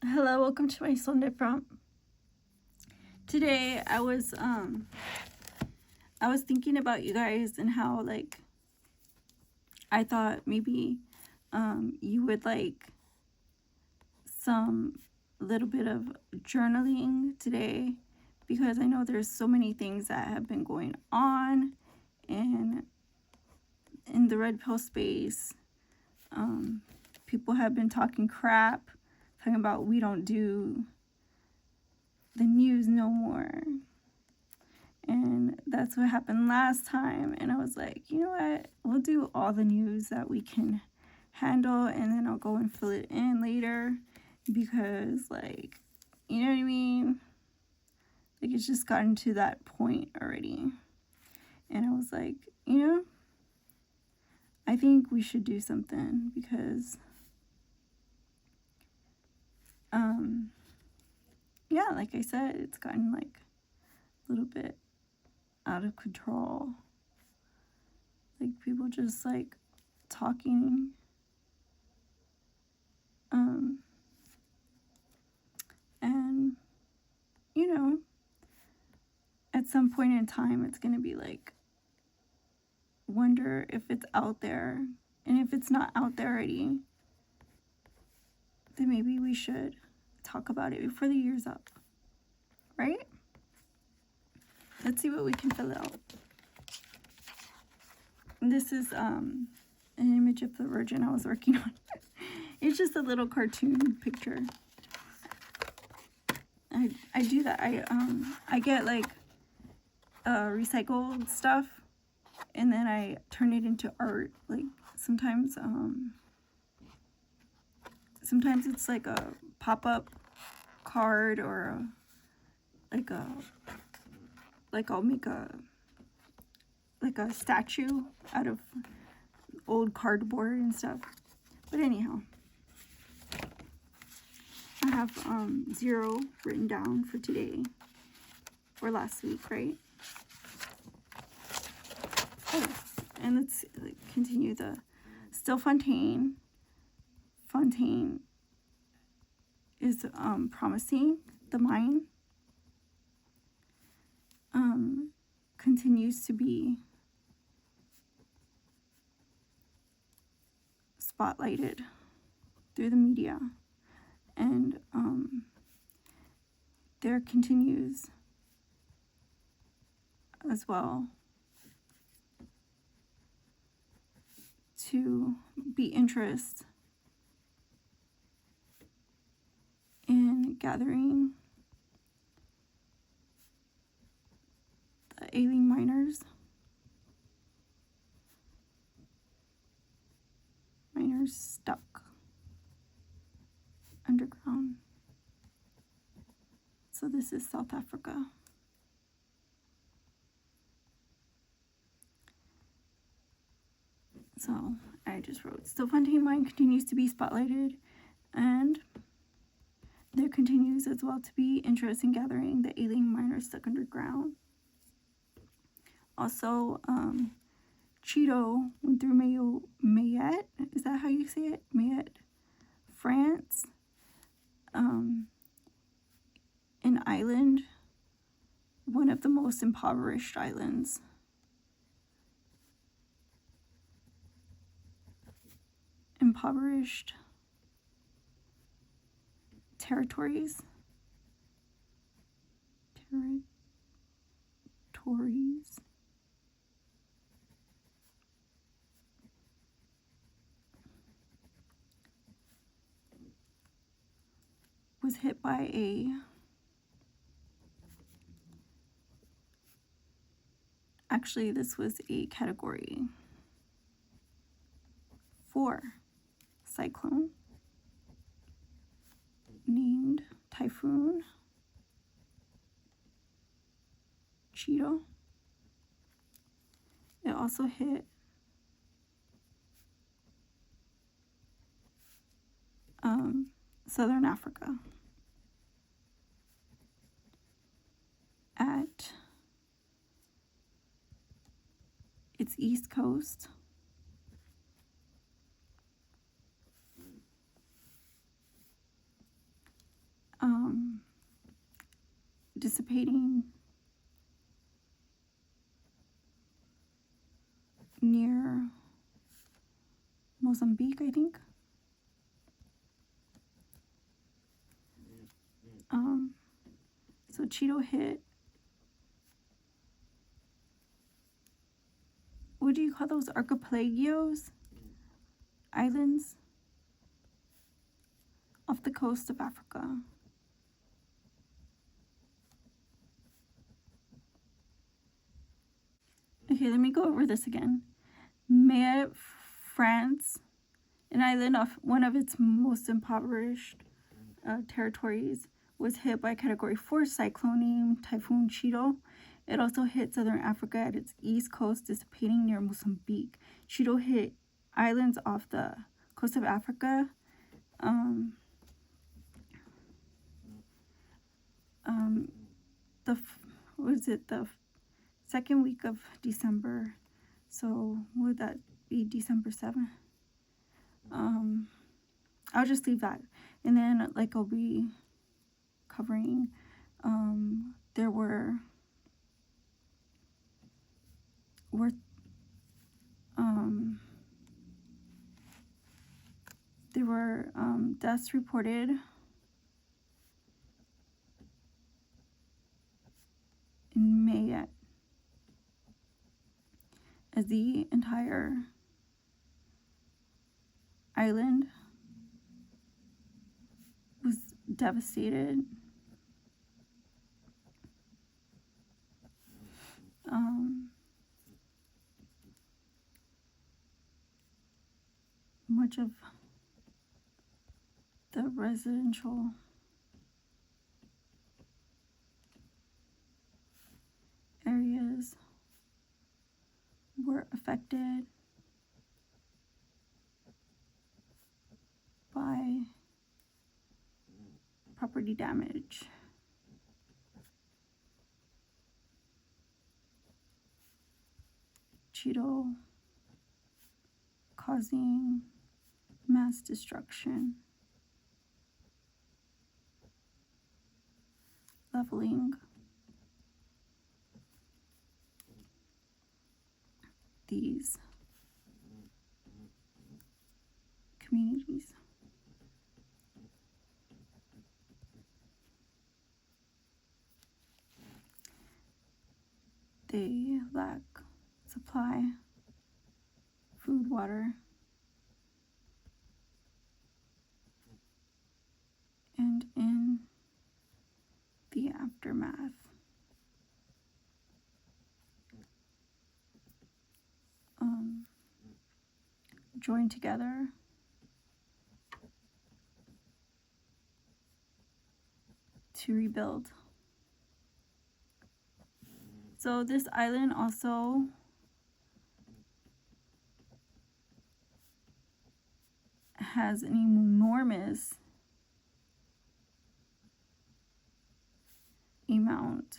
Hello, welcome to my Sunday prompt. Today I was thinking about you guys and how I thought maybe you would like some little bit of journaling today, because I know there's so many things that have been going on in the red pill space. People have been talking crap, talking about we don't do the news no more. And that's what happened last time. And I was like, you know what? We'll do all the news that we can handle, and then I'll go and fill it in later. Because, you know what I mean? It's just gotten to that point already. And I was like, I think we should do something because, yeah, like I said, it's gotten a little bit out of control. People just talking. And at some point in time, it's going to be wonder if it's out there. And if it's not out there already, then maybe we should talk about it before the year's up. Right? Let's see what we can fill out. This is an image of the Virgin I was working on. It's just a little cartoon picture. I do that. I get recycled stuff, and then I turn it into art. Sometimes it's like a pop-up card, or I'll make a statue out of old cardboard and stuff. But anyhow, I have 0 written down for today, or last week, right? Oh, and let's continue the Stilfontein. Fontaine is promising. The mine continues to be spotlighted through the media, and there continues as well to be interest in gathering the ailing miners stuck underground. So this is South Africa. So I just wrote, Stilfontein mine continues to be spotlighted, and there continues as well to be interest in gathering the ailing miners stuck underground. Also, Cheeto went through Mayette. Is that how you say it? Mayette, France. An island, one of the most impoverished islands. Impoverished territories. Was hit by actually this was a category 4 cyclone named Typhoon Cheeto. It also hit Southern Africa at its east coast. dissipating near Mozambique, I think. So Cheeto hit, what do you call those, archipelagos? Islands off the coast of Africa. Okay, let me go over this again. Mayotte, France, an island off one of its most impoverished territories, was hit by Category 4 cyclone named Typhoon Cheeto. It also hit southern Africa at its east coast, dissipating near Mozambique. Cheeto hit islands off the coast of Africa. The second week of December. So would that be December 7th? I'll just leave that. And then, like, I'll be covering, there were deaths reported in Mayotte, as the entire island was devastated. Much of the residential areas were affected by property damage. Cheeto causing mass destruction, leveling these communities. They lack supply, food, water, and in the aftermath, joined together to rebuild. So this island also has an enormous amount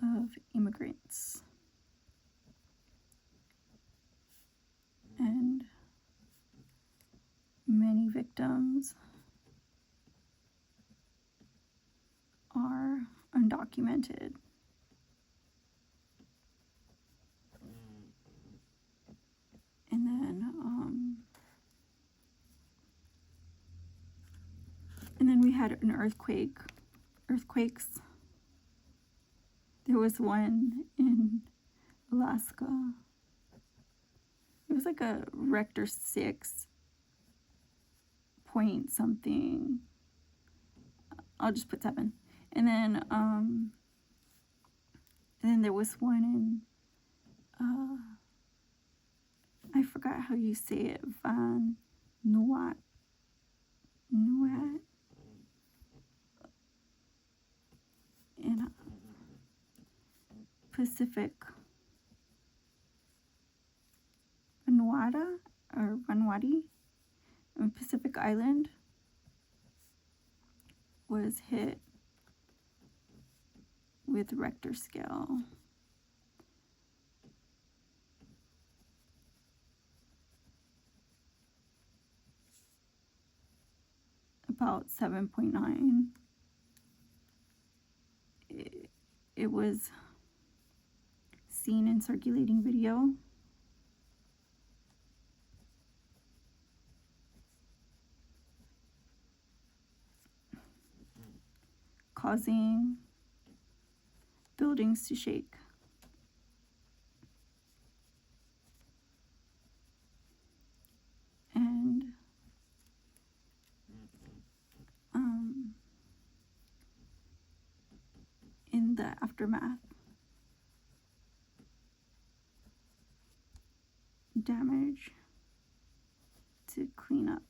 of immigrants, and many victims are undocumented. And then we had an earthquakes. There was one in Alaska. It was like a Richter 6 point something. I'll just put 7. And then there was one in I forgot how you say it, Vanuatu in Pacific, Vanuatu, Pacific Island was hit with Richter scale. About 7.9. it was seen in circulating video. Causing buildings to shake. And in the aftermath, damage to clean up.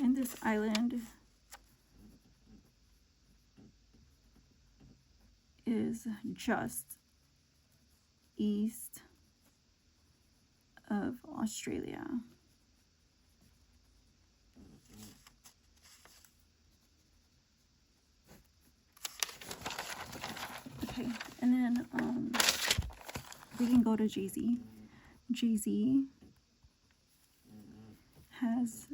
And this island is just east of Australia. Okay, and then we can go to Jay-Z. Jay-Z has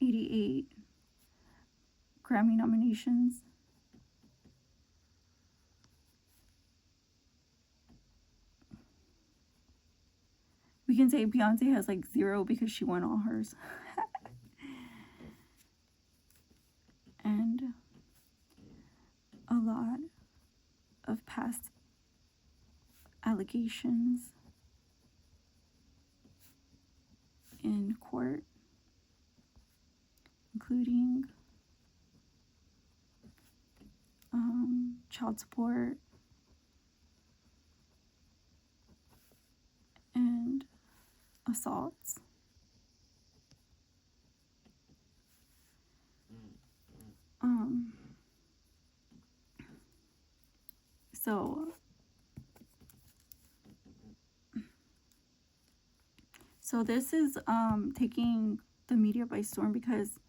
88 Grammy nominations. We can say Beyonce has like 0 because she won all hers. And a lot of past allegations in court, including child support and assaults. So this is taking the media by storm, because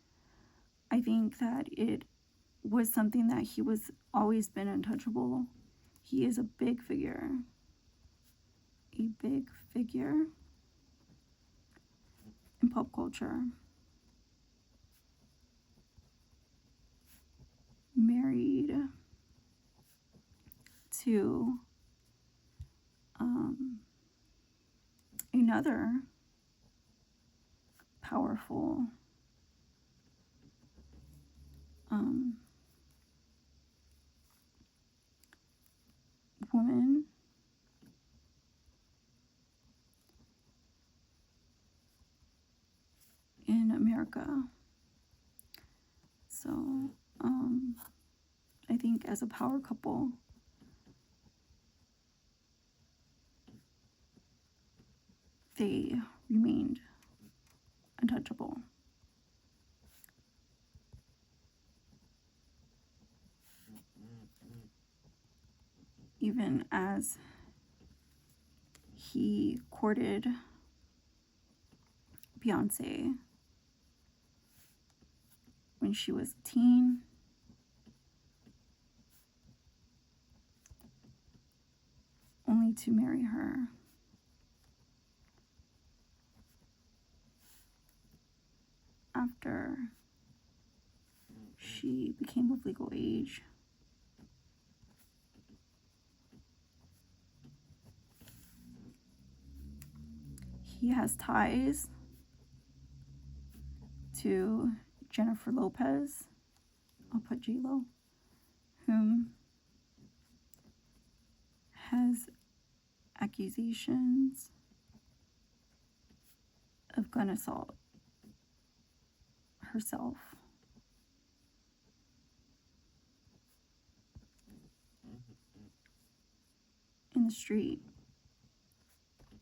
I think that it was something that he was always been untouchable. He is a big figure. A big figure in pop culture. Married to another powerful woman in America. So I think as a power couple, they remained untouchable. Even as he courted Beyonce when she was a teen, only to marry her after she became of legal age. He has ties to Jennifer Lopez, I'll put J-Lo, whom has accusations of gun assault herself. In the street.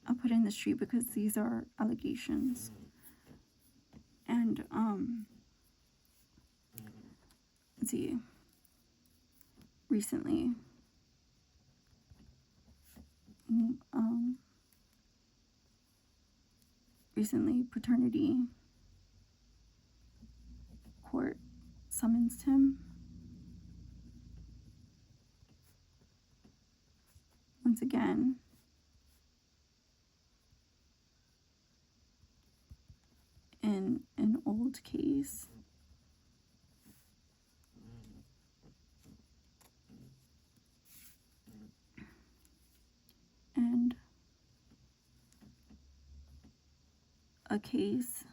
I'll put in the street because these are allegations. And let's see, recently paternity court summoned him once again. In in an old case. And a case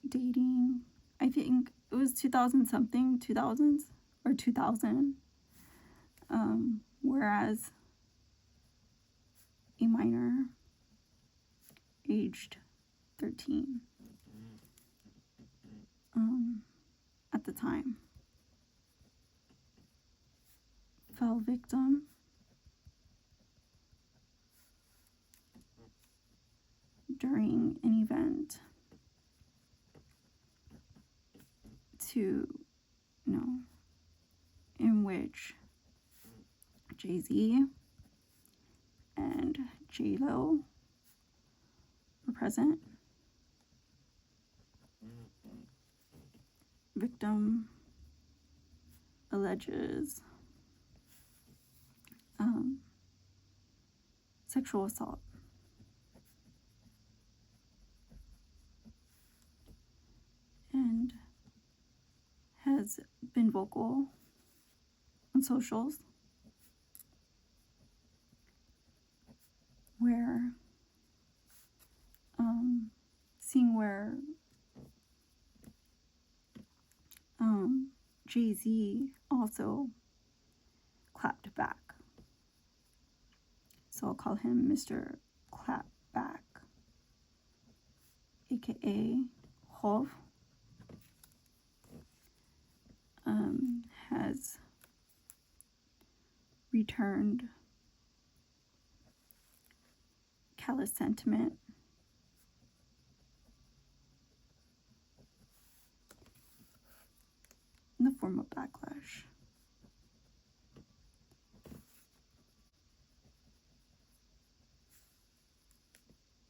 dating, I think it was 2000 something, 2000s or 2000, whereas a minor aged 13 at the time fell victim during an event in which Jay-Z and J-Lo were present. Victim alleges sexual assault. And has been vocal on socials where seeing where Jay-Z also clapped back. So I'll call him Mr. Clapback, aka Hov. Has returned callous sentiment in the form of backlash.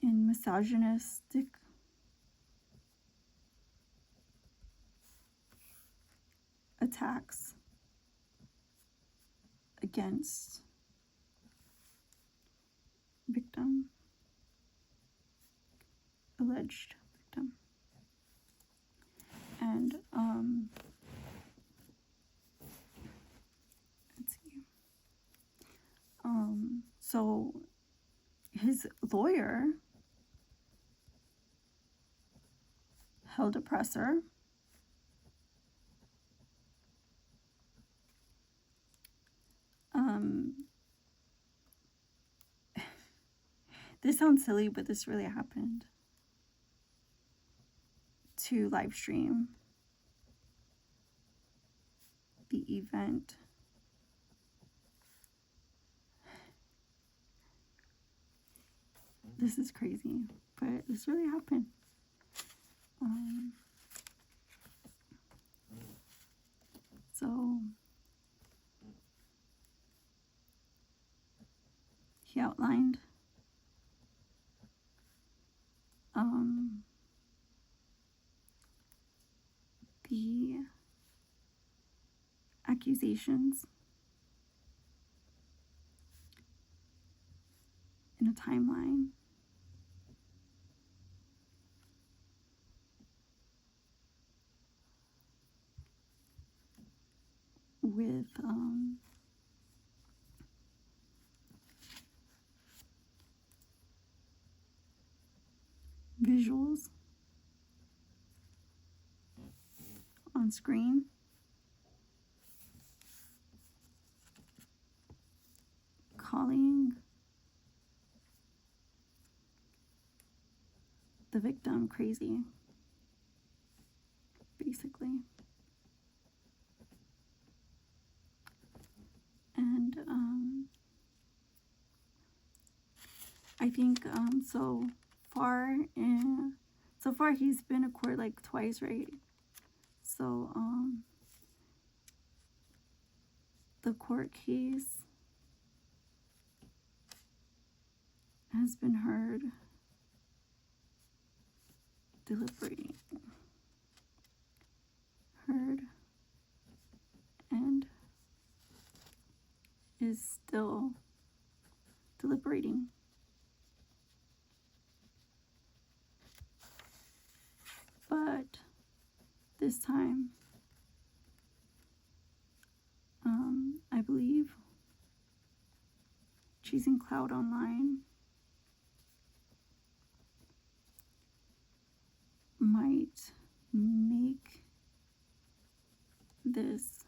In misogynistic attacks against victim, alleged victim. And let's see. So his lawyer held a presser this sounds silly, but this really happened, to live stream the event. This is crazy, but this really happened. So he outlined the accusations in a timeline with visuals on screen, calling the victim crazy, basically. And I think so far he's been to court like twice, right? So the court case has been heard, deliberating, heard, and is still deliberating. this time. I believe Chasing Cloud Online might make this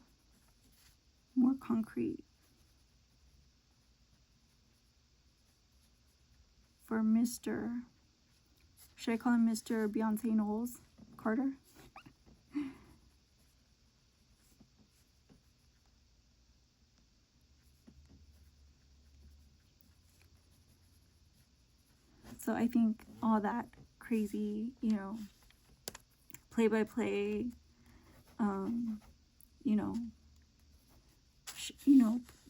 more concrete for Mr. Should I call him Mr. Beyonce Knowles Carter? So I think all that crazy, play-by-play, you know,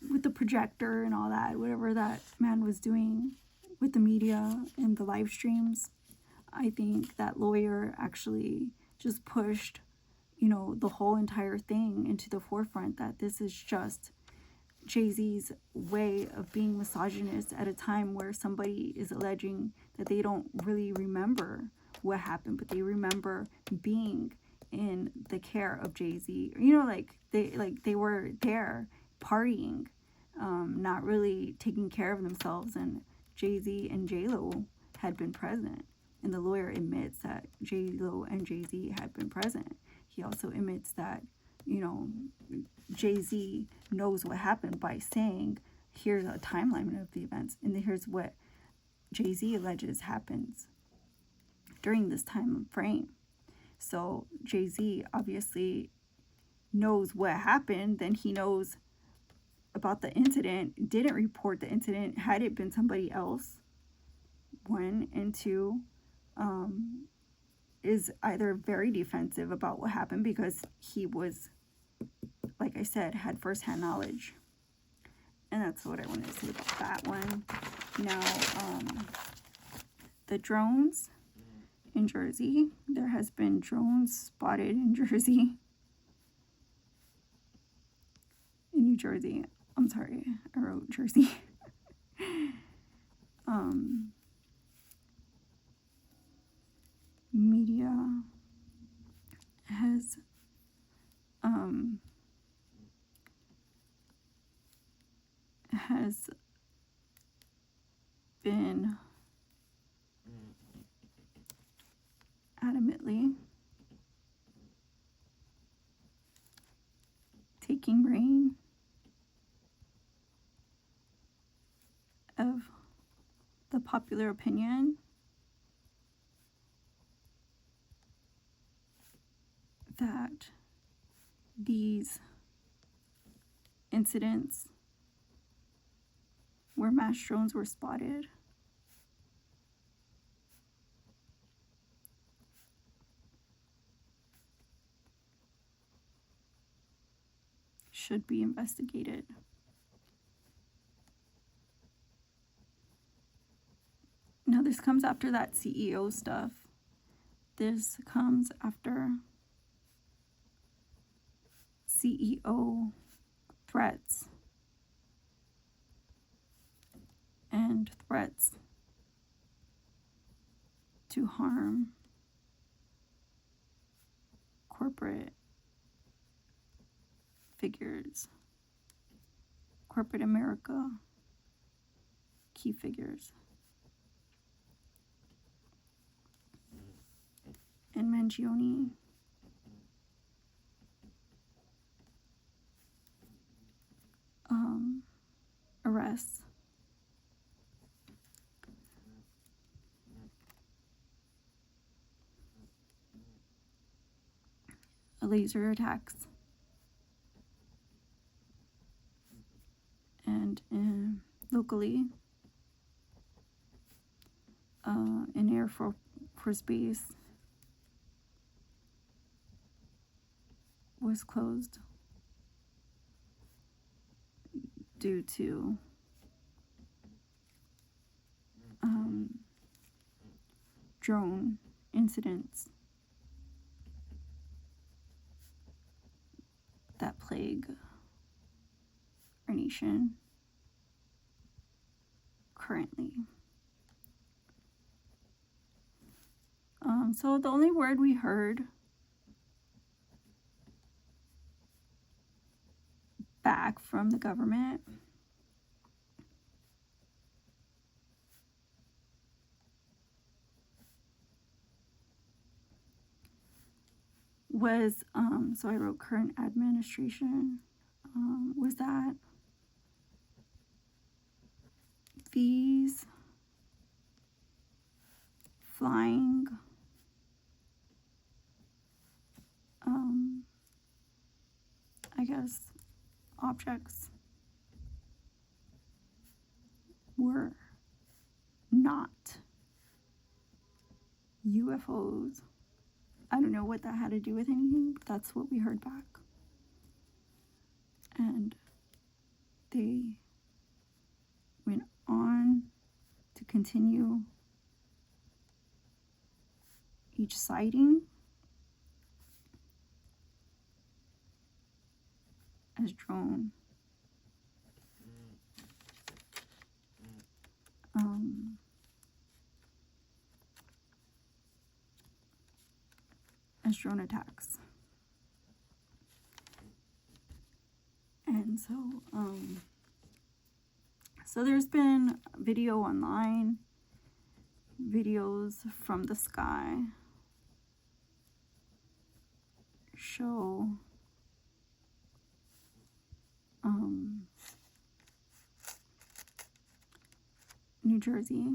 with the projector and all that, whatever that man was doing with the media and the live streams, I think that lawyer actually just pushed, the whole entire thing into the forefront, that this is just Jay-Z's way of being misogynist at a time where somebody is alleging that they don't really remember what happened, but they remember being in the care of Jay-Z. They were there partying, not really taking care of themselves, and Jay-Z and J-Lo had been present. And the lawyer admits that J-Lo and Jay-Z had been present. He also admits that, Jay-Z knows what happened by saying, here's a timeline of the events, and here's what Jay-Z alleges happens during this time frame. So Jay-Z obviously knows what happened, then he knows about the incident, didn't report the incident, had it been somebody else, 1, and 2, is either very defensive about what happened because he was, like I said, had firsthand knowledge. And that's what I wanted to say about that one. Now, the drones in Jersey. There has been drones spotted in Jersey. In New Jersey. I'm sorry, I wrote Jersey. Media has been adamantly taking reign of the popular opinion that these incidents where mass drones were spotted should be investigated. Now, this comes after that CEO stuff. This comes after CEO threats and threats to harm corporate figures, corporate America, key figures. And Mangione arrests laser attacks and locally an Air Force base was closed due to drone incidents that plague our nation currently. So the only word we heard back from the government. Was, so I wrote current administration, was that these flying I guess objects were not UFOs. I don't know what that had to do with anything, but that's what we heard back. And they went on to continue each sighting as drone attacks. And so there's been video online, videos from the sky show New Jersey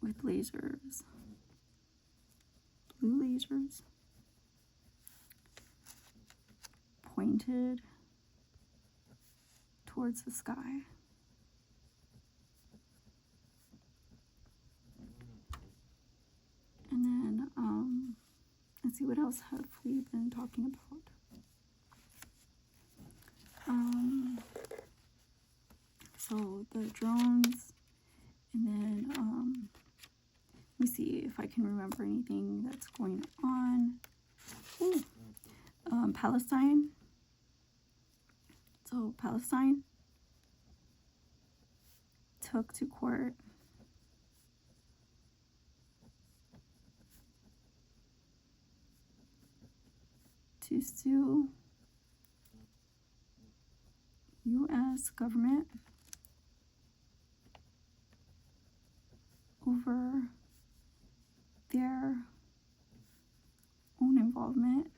with lasers, blue lasers, pointed towards the sky. And then, let's see, what else have we been talking about? So the drones, and then, let me see if I can remember anything that's going on. Ooh. Palestine. So Palestine took to court to sue U.S. government over their own involvement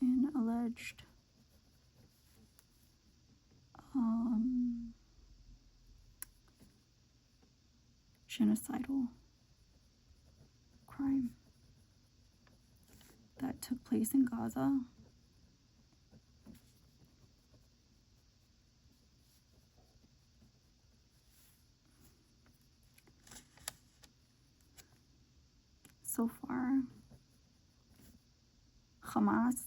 in alleged genocidal crime that took place in Gaza. So far, Hamas,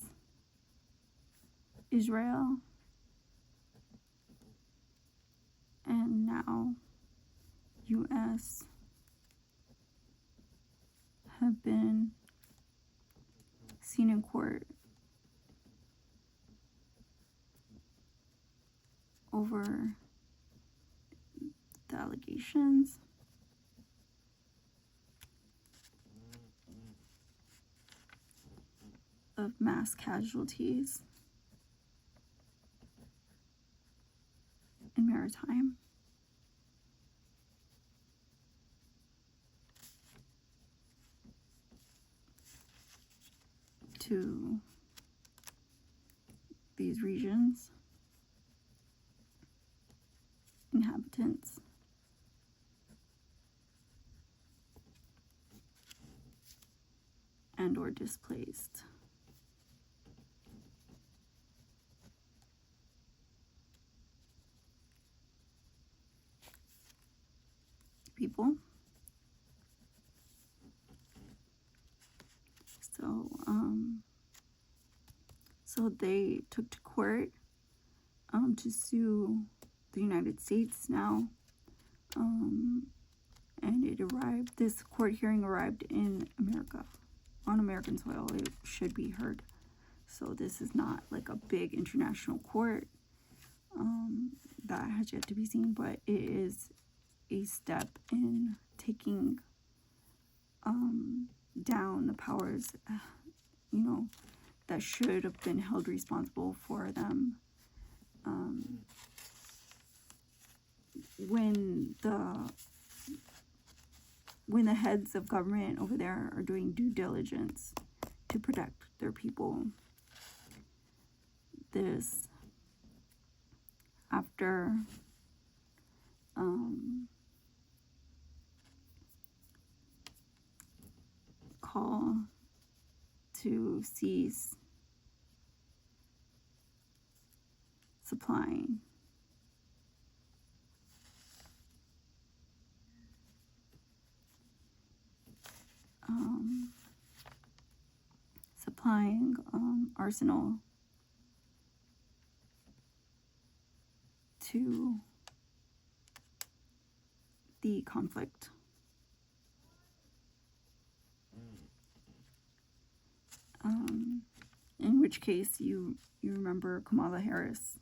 Israel, and now U.S. have been seen in court over the allegations of mass casualties in maritime. To these regions, inhabitants and or displaced people. So they took to court to sue the United States now, and it arrived. This court hearing arrived in America, on American soil. It should be heard. So this is not like a big international court that has yet to be seen, but it is a step in taking down the powers, you know, that should have been held responsible for them. When the heads of government over there are doing due diligence to protect their people, this after call to cease supplying arsenal to the conflict. In which case you remember Kamala Harris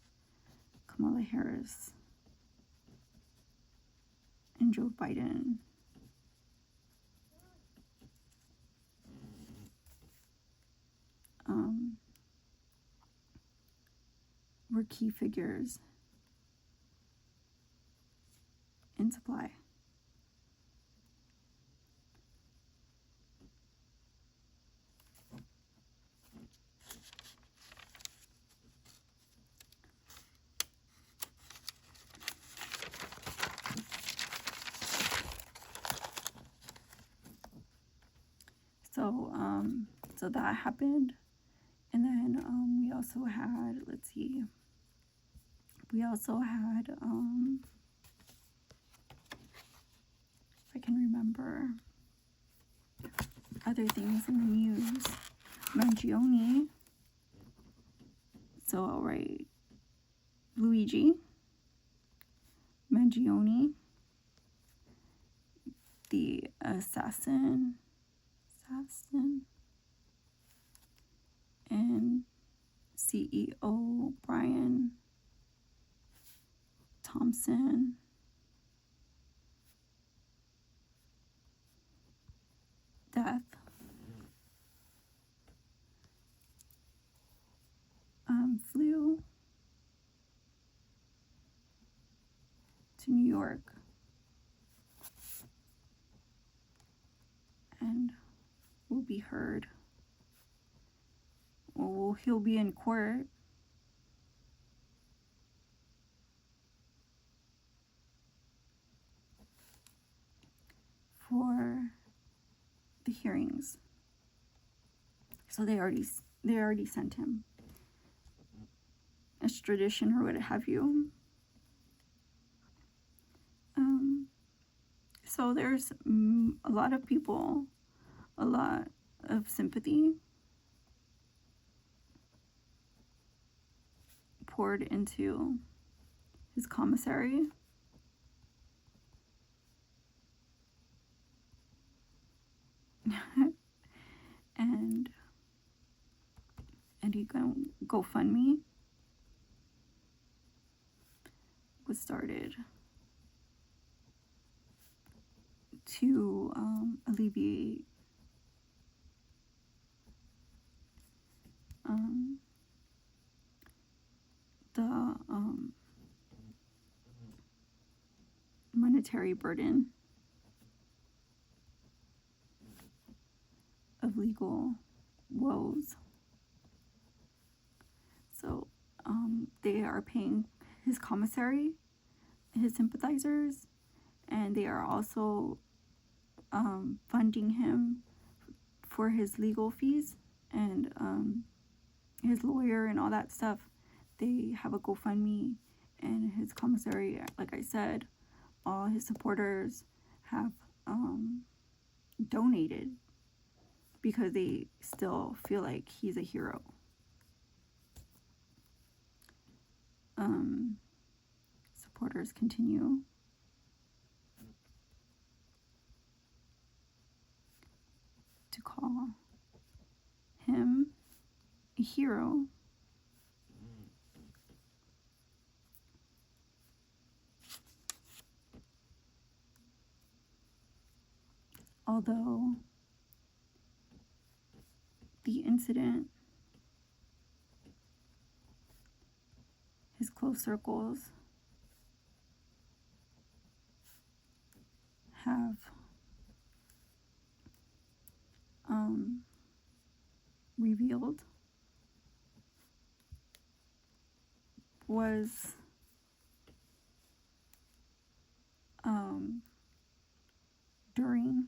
and Joe Biden were key figures in supply. So that happened, and then we also had, if I can remember other things in the news, Mangione. So I'll write Luigi Mangione, the assassin, and CEO Brian Thompson, death. Flew to New York and will be heard. Well, he'll be in court for the hearings. So they already sent him extradition or what have you. So there's a lot of people, a lot of sympathy poured into his commissary. and he GoFundMe was started to alleviate the monetary burden of legal woes. So they are paying his commissary, his sympathizers, and they are also funding him for his legal fees and his lawyer and all that stuff. They have a GoFundMe, and his commissary, like I said, all his supporters have donated because they still feel like he's a hero. Supporters continue to call him a hero. Although incident, his close circles have revealed was during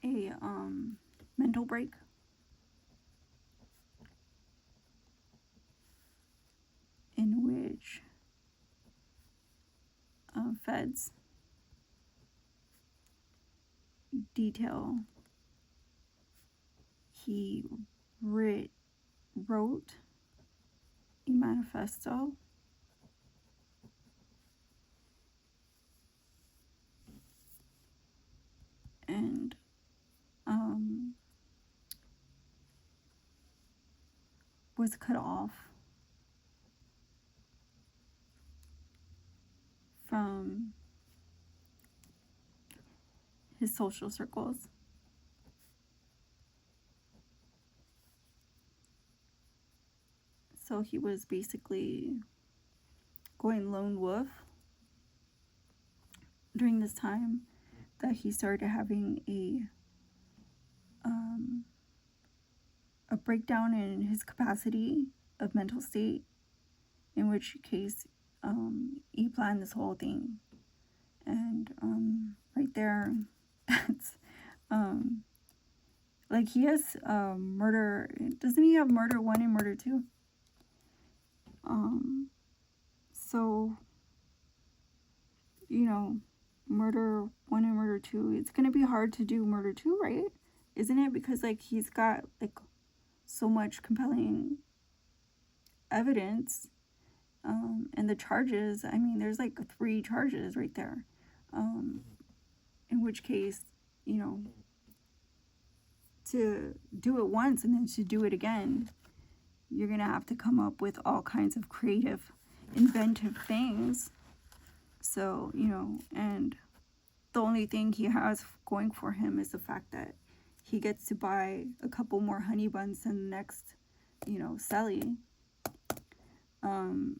a mental break in which feds detail he wrote a manifesto and was cut off from his social circles. So he was basically going lone wolf during this time that he started having a breakdown in his capacity of mental state, in which case he planned this whole thing. And right there, that's like he has murder. Doesn't he have murder 1 and murder 2? So, you know, murder 1 and murder 2, it's gonna be hard to do murder 2, right? Isn't it? Because like he's got like so much compelling evidence, and the charges, I mean, there's like 3 charges right there, in which case, you know, to do it once and then to do it again, you're gonna have to come up with all kinds of creative, inventive things. So, you know, and the only thing he has going for him is the fact that he gets to buy a couple more honey buns than the next, you know, Sally.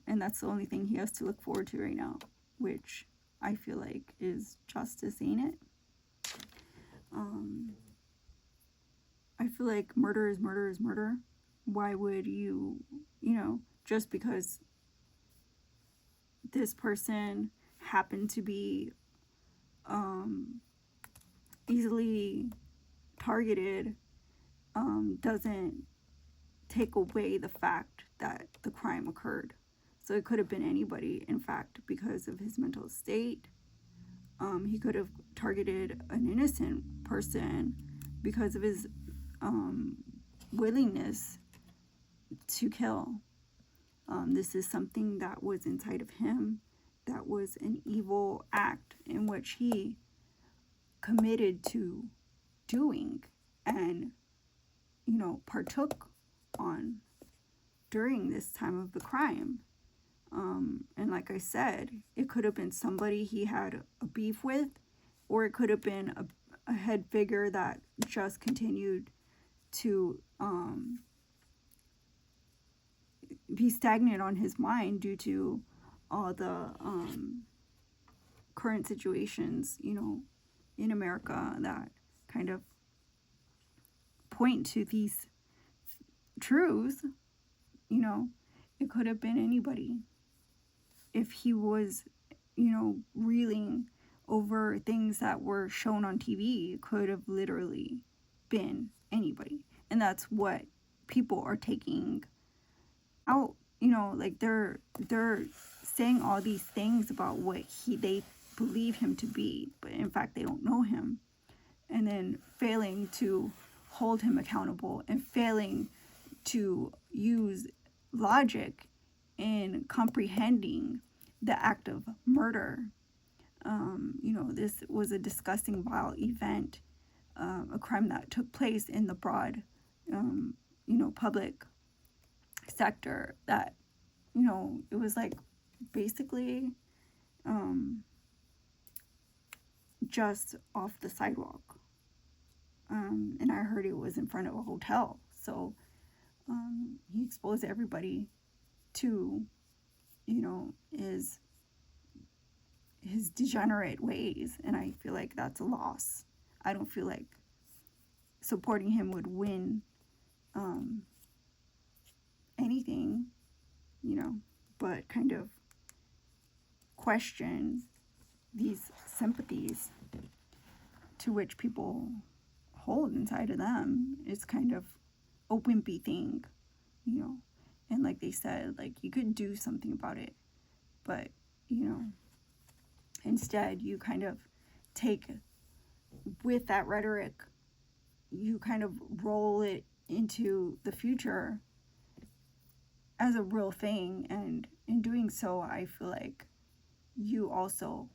And that's the only thing he has to look forward to right now, which I feel like is justice, ain't it? I feel like murder is murder is murder. Why would you, you know, just because this person happened to be easily targeted, doesn't take away the fact that the crime occurred. So it could have been anybody, in fact, because of his mental state. He could have targeted an innocent person because of his willingness to kill. This is something that was inside of him, that was an evil act in which he committed to doing and, you know, partook on during this time of the crime. And like I said, it could have been somebody he had a beef with, or it could have been a head figure that just continued to be stagnant on his mind due to all the current situations, you know, in America that kind of point to these truths. You know, it could have been anybody. If he was, you know, reeling over things that were shown on TV, it could have literally been anybody. And that's what people are taking out, you know, like they're saying all these things about what they believe him to be, but in fact they don't know him, and then failing to hold him accountable and failing to use logic in comprehending the act of murder. You know, this was a disgusting, vile event, a crime that took place in the broad, you know, public sector, that, you know, it was like basically just off the sidewalk. And I heard it was in front of a hotel. So he exposed everybody to, his degenerate ways, and I feel like that's a loss. I don't feel like supporting him would win anything, but kind of question these sympathies to which people hold inside of them. It's kind of a wimpy thing, and like they said, like, you could do something about it, but instead you kind of take, with that rhetoric, you kind of roll it into the future as a real thing, and in doing so, I feel like you also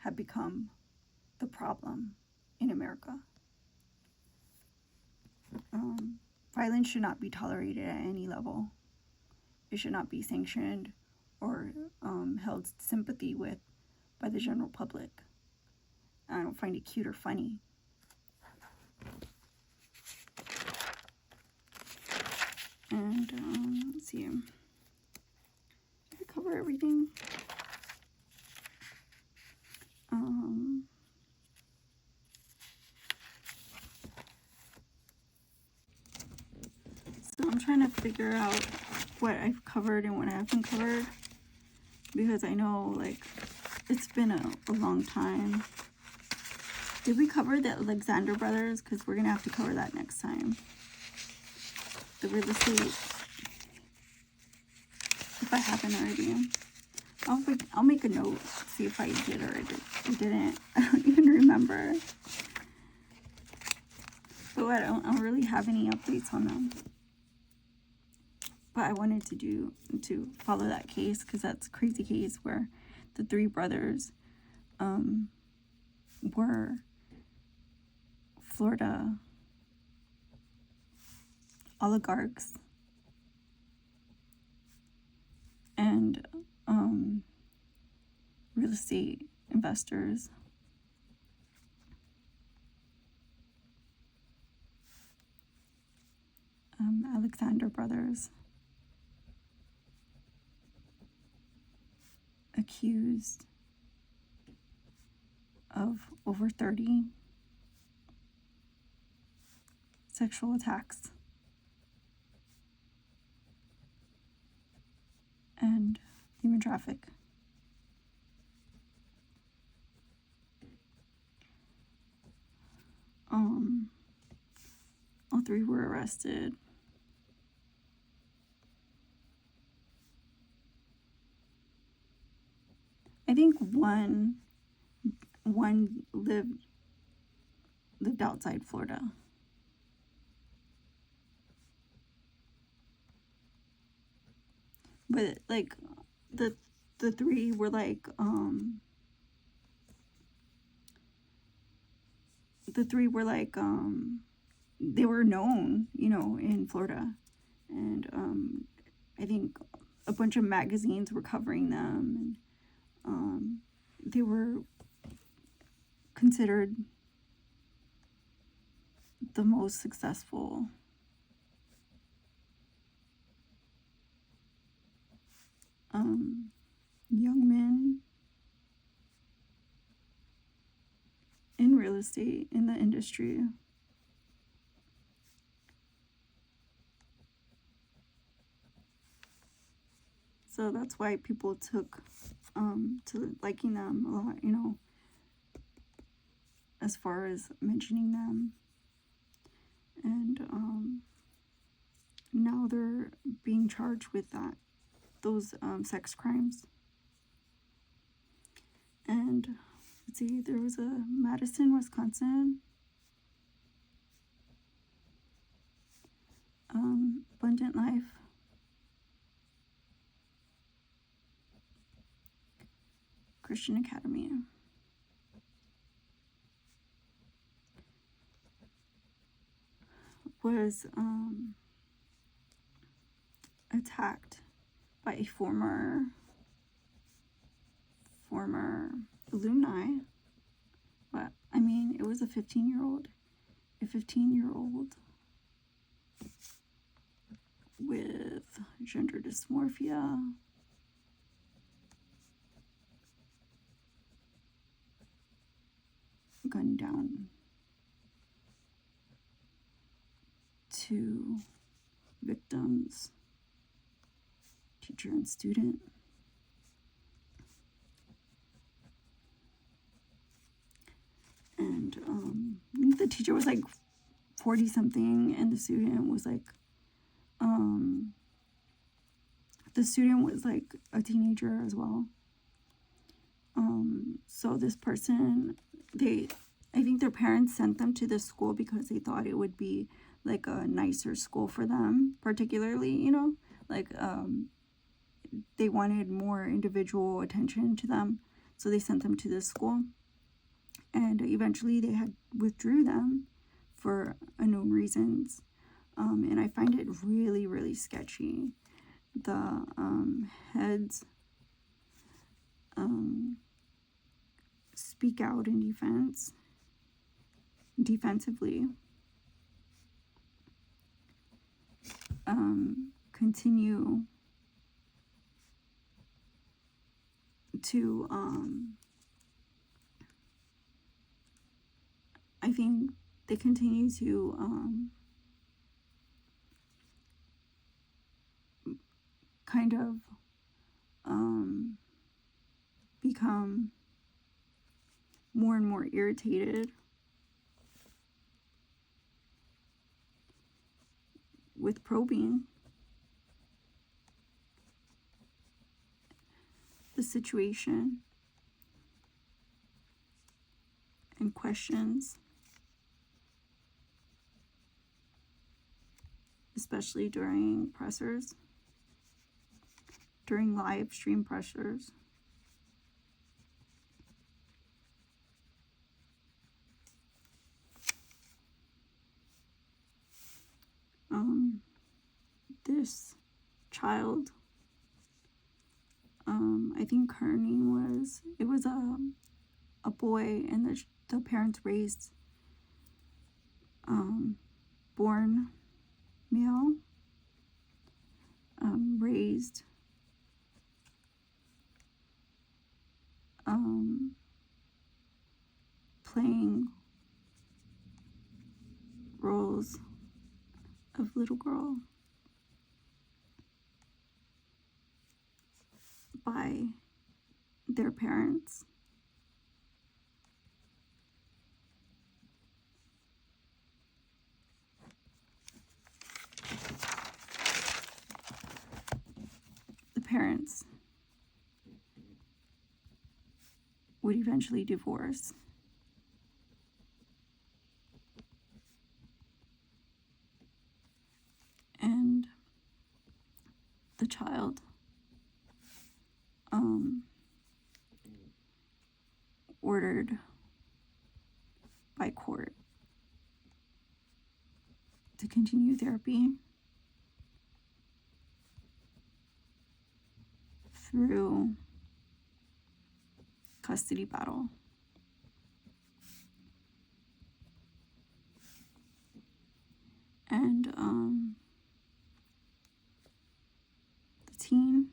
have become the problem in America. Violence should not be tolerated at any level. It should not be sanctioned or held sympathy with by the general public. I don't find it cute or funny. And let's see. Did I cover everything? So I'm trying to figure out what I've covered and what I haven't covered, because I know, like, it's been a long time. Did we cover the Alexander brothers? Because we're going to have to cover that next time. The real estate. If I haven't already. I'll make a note, see if I did or I didn't. I don't even remember. But I don't really have any updates on them. But I wanted to follow that case, because that's a crazy case where the three brothers were Florida oligarchs and real estate investors. Alexander brothers, accused of over 30 sexual attacks and human traffic. All three were arrested. I think one lived outside Florida. But like the three were like they were known, in Florida, and I think a bunch of magazines were covering them, and they were considered the most successful young men in real estate, in the industry. So that's why people took to liking them a lot, as far as mentioning them. And now they're being charged with those sex crimes. And let's see, there was a Madison, Wisconsin, Abundant Life, Christian Academy. Was attacked by a former alumni. But I mean, it was a 15-year-old, a 15-year-old with gender dysmorphia gunned down 2 victims, teacher and student. And I think the teacher was like 40 something, and the student was like a teenager as well. So this person, I think their parents sent them to this school because they thought it would be like a nicer school for them, particularly, like they wanted more individual attention to them, so they sent them to this school. And eventually they had withdrew them for unknown reasons. And I find it really, really sketchy. The heads speak out in defensively. Continue to I think they continue to kind of become more and more irritated with probing the situation and questions, especially during pressers, during live stream pressers. This child, I think her name was a boy, and the parents raised born male, raised playing roles of little girl by their parents. The parents would eventually divorce. And the child ordered by court to continue therapy through custody battle. And the teen,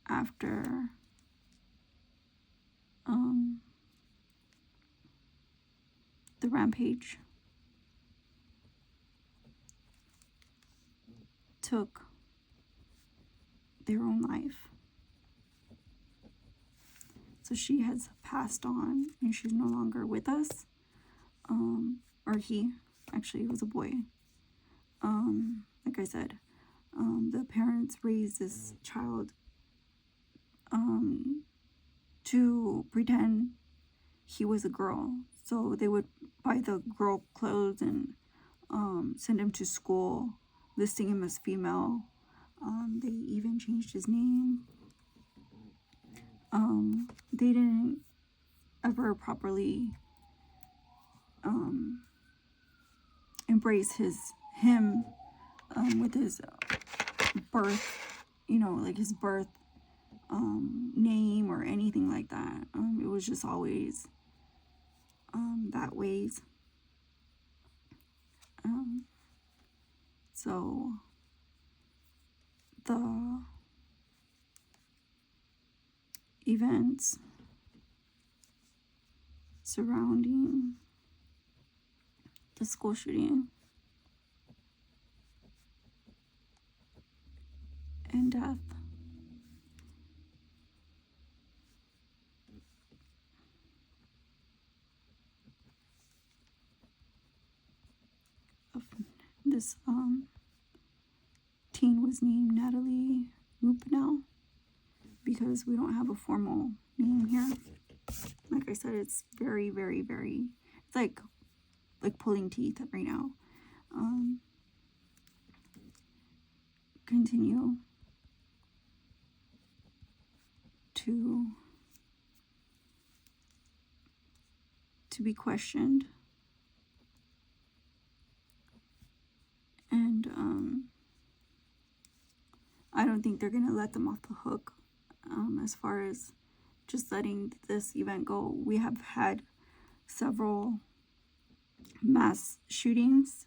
after the rampage, took their own life. So she has passed on, and she's no longer with us. Or he, actually, it was a boy. Like I said, the parents raised this child to pretend he was a girl. So they would buy the girl clothes and send him to school, listing him as female. They even changed his name. They didn't ever properly embrace him with his birth, like his birth name or anything like that. It was just always that weighs. So the events surrounding the school shooting and death of this teen was named Natalie Rupnell, because we don't have a formal name here. Like I said, it's very, very, very, it's like pulling teeth right now. Continue to be questioned, and I don't think they're gonna let them off the hook as far as just letting this event go. We have had several mass shootings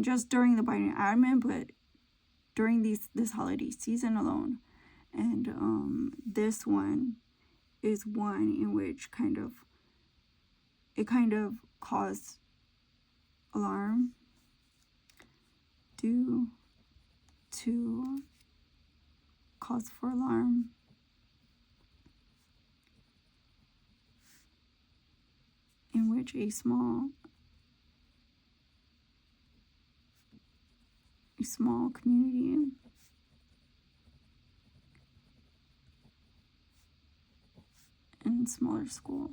just during the Biden admin, but during this holiday season alone. And this one is one in which it kind of caused alarm due to cause for alarm in which a small community and smaller school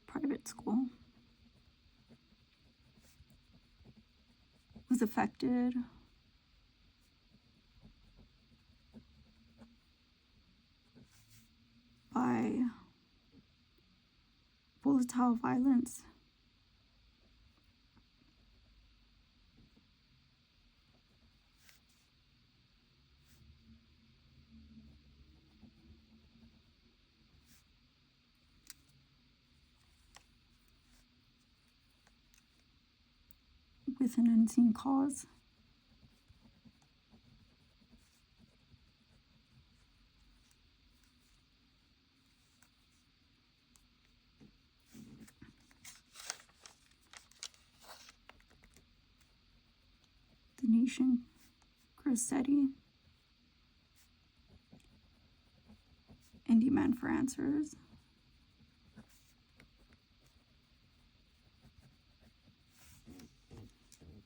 private school was affected by volatile violence with an unseen cause. The Nation, Grossetti, and demand for answers.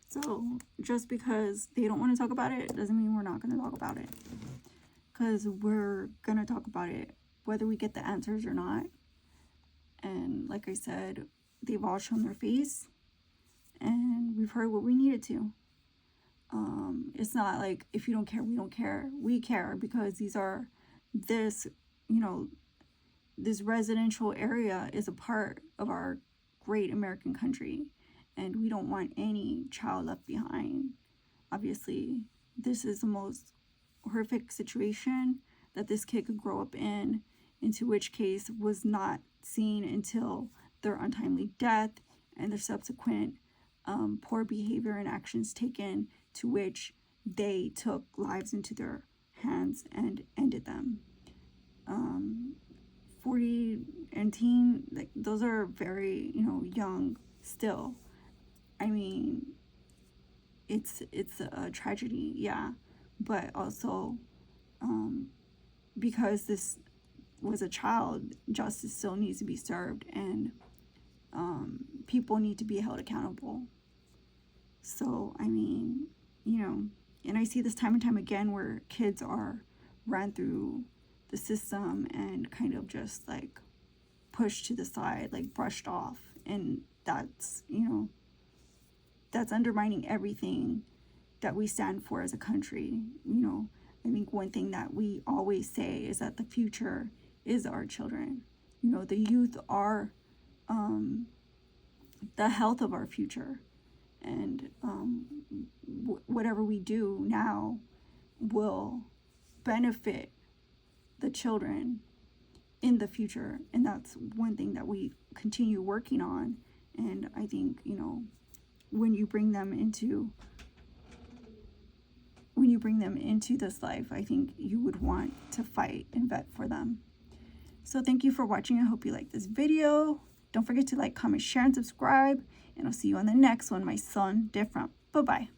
So just because they don't want to talk about it doesn't mean we're not going to talk about it, because we're going to talk about it whether we get the answers or not. And like I said, they've all shown their face and we've heard what we needed to. It's not like if you don't care, we don't care. We care, because this residential area is a part of our great American country, and we don't want any child left behind. Obviously, this is the most horrific situation that this kid could grow up into which case was not seen until their untimely death and their subsequent poor behavior and actions taken, to which they took lives into their hands and ended them. 40 and teen, those are very, young still. I mean, it's a tragedy, yeah, but also because this was a child, justice still needs to be served, and people need to be held accountable. So, I mean, and I see this time and time again where kids are ran through the system and kind of just pushed to the side, brushed off, and that's undermining everything that we stand for as a country. I think one thing that we always say is that the future is our children. The youth are the health of our future, and whatever we do now will benefit the children in the future. And that's one thing that we continue working on. And I think, you know, when you bring them into this life, I think you would want to fight and vet for them. So thank you for watching. I hope you like this video. Don't forget to like, comment, share, and subscribe. And I'll see you on the next one, my son different. Bye-bye.